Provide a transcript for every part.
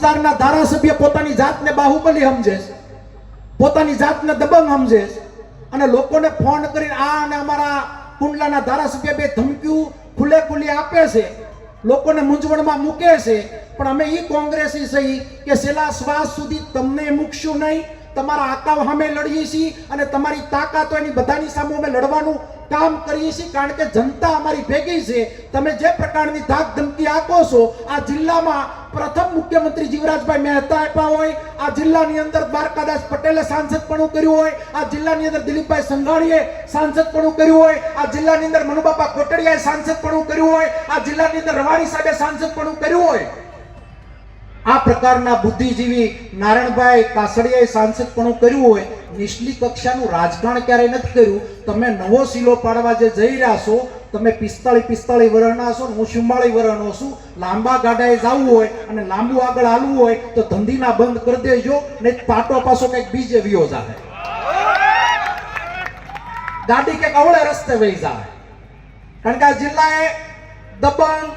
વિસ્તારના ધારાસભ્ય પોતાની જાતને બાહુબલી સમજે છે, પોતાની જાતને દબંગ સમજે છે અને લોકોને ફોન કરીને આ અને અમારા કુંડલાના ધારાસભ્ય બે ધમકીઓ ખુલ્લે ખુલ્લી આપે છે, લોકોને મૂંઝવણમાં મૂકે છે. પણ અમે ઈ કોંગ્રેસી સહી કે છેલ્લા શ્વાસ સુધી તમને મૂકશું નહીં, તમારા આકાવ સામે લડીએ છીએ અને તમારી તાકાત એની બધાની સામે અમે લડવાનું કામ કરીએ છીએ, કારણ કે જનતા અમારી ભેગી છે. તમે જે પ્રકારની ધાક ધમકી આપો છો, આ જિલ્લામાં પ્રથમ મુખ્યમંત્રી જીવરાજભાઈ મહેતા આપ્યા હોય, આ જિલ્લાની અંદર દ્વારકાદાસ પટેલે સાંસદપણું કર્યું હોય, આ જિલ્લાની અંદર દિલીપભાઈ સંઘાણીએ સાંસદપણું કર્યું હોય, આ જિલ્લાની અંદર મનુબાપા કોટડિયાએ સાંસદપણું કર્યું હોય, આ જિલ્લાની અંદર રવાણી સાહેબે સાંસદપણું કર્યું હોય. આ પ્રકારના બુદ્ધિજીવી નારાયણભાઈ કાસડિયાએ સાંસદપણું કર્યું હોય. નીચલી કક્ષાનું રાજકારણ ક્યારેય નથી કર્યું. તમે નવો શીલો પાડવા જે જઈ રહ્યા છો, તમે 45 વર્ષના છો, હું 44 વર્ષનો છું. લાંબા ગાડાએ જવું હોય અને લાંબુ આગળ હાલવું હોય તો ધંધીના બંધ કરી દેજો, નહીં પાટો પાછો કઈક બીજે વિયો જાય, ગાડી કઈક અવળે રસ્તે વહી જાય. કારણ કે આ જિલ્લાએ દબંગ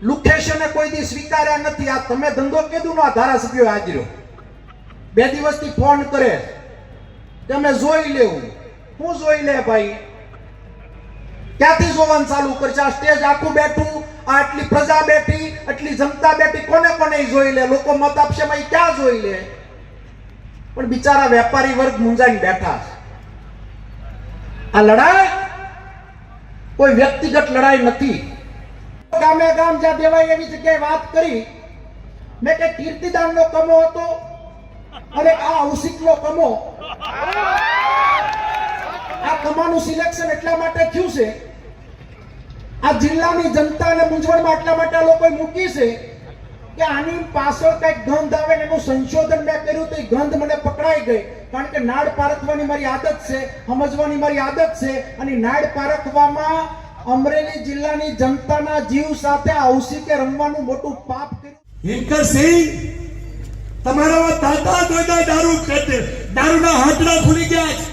લુખેશને કોઈ દી સ્વીકાર્યા નથી. આ તમે ધંધો કીધું ને, આ ધારાસભ્યો હાજરો 2 દિવસથી ફોન કરે કે અમે જોઈ લેવું. હું જોઈ લે ભાઈ? ક્યાંથી જોવાનું ચાલુ કરશે? આ સ્ટેજ આખું બેઠું, આ આટલી પ્રજા બેઠી, આટલી જનતા બેઠી, કોને કોને જોઈ લે? લોકો મત આપશે ભાઈ, ક્યાં જોઈ લે? પણ બિચારા વેપારી વર્ગ મૂંઝાઈને બેઠા છે. આ લડાઈ કોઈ વ્યક્તિગત લડાઈ નથી. ગામે ગામ જ્યાં દેવાય એવી જગ્યાએ વાત કરી મેં કે કીર્તિદાનનો કમો હતો અને આ ઔસિકનો કમો. આ કમાનું સિલેક્શન એટલા માટે થયું છે, આ જિલ્લાની જનતાને મૂંઝવણમાં એટલા માટે આ લોકોએ મૂકી છે કે આની પાછળ કઈક ગંધ આવે ને એનું સંશોધન મેં કર્યું તો એ ગંધ મને પકડાઈ ગઈ. કારણ કે નાડ પારખવાની મારી આદત છે, સમજવાની મારી આદત છે અને નાડ પારખવામાં અમરેલી જિલ્લાની જનતાના જીવ સાથે ઔસિકે રમવાનું મોટું પાપ કર્યું. હિમકરસિંહ, તમારા તાતા દોયદા દારૂના હાથડા ખુલી ગયા છે,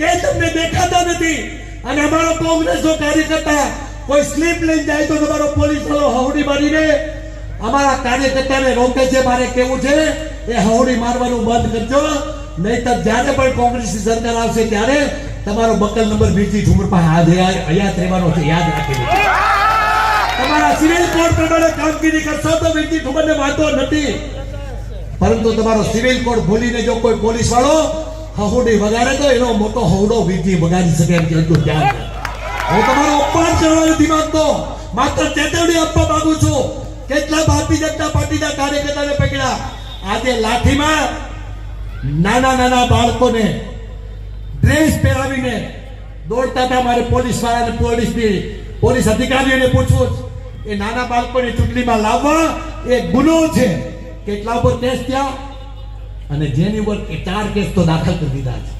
એ તમને દેખાતા નથી. અને અમારો કોંગ્રેસનો કાર્યકર્તા કોઈ સ્લીપ લઈને જાય તો તમારો પોલીસ વાળો હવડી મારીને અમારા કાર્યકર્તાને રોકે છે. મારે કેવું છે, એ હવડી મારવાનું બંધ કરજો, નહીતર જ્યારે પણ કોંગ્રેસની સરકાર આવશે ત્યારે તમારો બકલ નંબર બીજી ઠુમર પાસે હયાત રહેવાનો છે, યાદ રાખી લેજો. તમારા સિવિલ કોડ પ્રમાણે કામગીરી કરશો તો બીજી ઠુમરને વાંધો નથી, પરંતુ તમારો સિવિલ કોડ ભૂલીને જો કોઈ પોલીસ વાળો હહોડી વગાડે તો એનો મોટો હવડો વીજી વગાડી શકે એમ એટલું ધ્યાન. હું તમારો અપમાન કરવાનો દિમાગ તો માત્ર ચેતવણી આપવા માંગુ છું. કેટલા ભારતીય જનતા પાર્ટીના કાર્યકર્તાને પકડ્યા. આજે લાઠીમાં નાના નાના બાળકોને ડ્રેસ પહેરાવીને દોડતા હતા. મારે પોલીસ વાળાને પોલીસ અધિકારીઓને પૂછવું, એ નાના બાળકોને ચૂંટણીમાં લાવવા એ ગુનો છે. કેટલા ઉપર કેસ થયા અને જેની ઉપર 4 કેસ તો દાખલ કરી દીધા છે.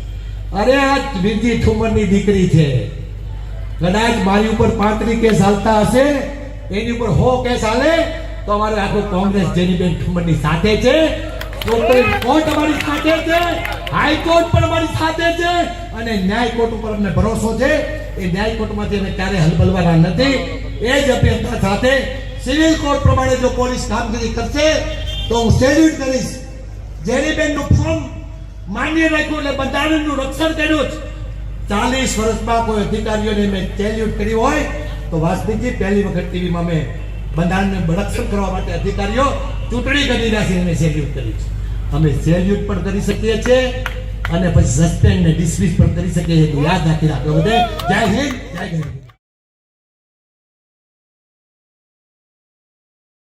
અરે આ વીરજી ઠુમરની દીકરી છે, કદાચ મારી ઉપર 35 કેસ હાલતા હશે, એની ઉપર 100 કેસ હાલે તો અમારે આખો કોંગ્રેસ જેનીબેન ઠુમરની સાથે છે. સુપ્રીમ કોર્ટ અમારી સાથે છે, હાઈકોર્ટ પણ અમારી સાથે છે અને ન્યાય કોર્ટ ઉપર અમને ભરોસો છે. એ ન્યાય કોર્ટમાંથી અમે ક્યારે હલબલવાના નથી. એ જ અભ્યર્થના સાથે સિવિલ કોર્ટ પ્રમાણે જો પોલીસ કામગીરી કરશે તો હું સેલ્યુટ કરીશ. જેનીબેનનું ફોર્મ માન્ય રાખ્યું એટલે બંધારણનું રક્ષણ કર્યું છે. 40 વર્ષમાં કોઈ અધિકારીઓને મેં સેલ્યુટ કર્યું હોય તો વાસ્તવિકજી પહેલી વખત ટીવીમાં મેં બંધારણનું રક્ષણ કરવા માટે અધિકારીઓ ચૂંટણી કરી રહ્યા છે એને સેલ્યુટ કરી છે. અમે સેલ્યુટ પણ કરી શકીએ છીએ અને પછી સસ્પેન્ડ ને ડિસમિસ પણ કરી શકીએ છીએ. યાદ રાખી રાખો બધે. જય હિન્દ, જય ગરીબ.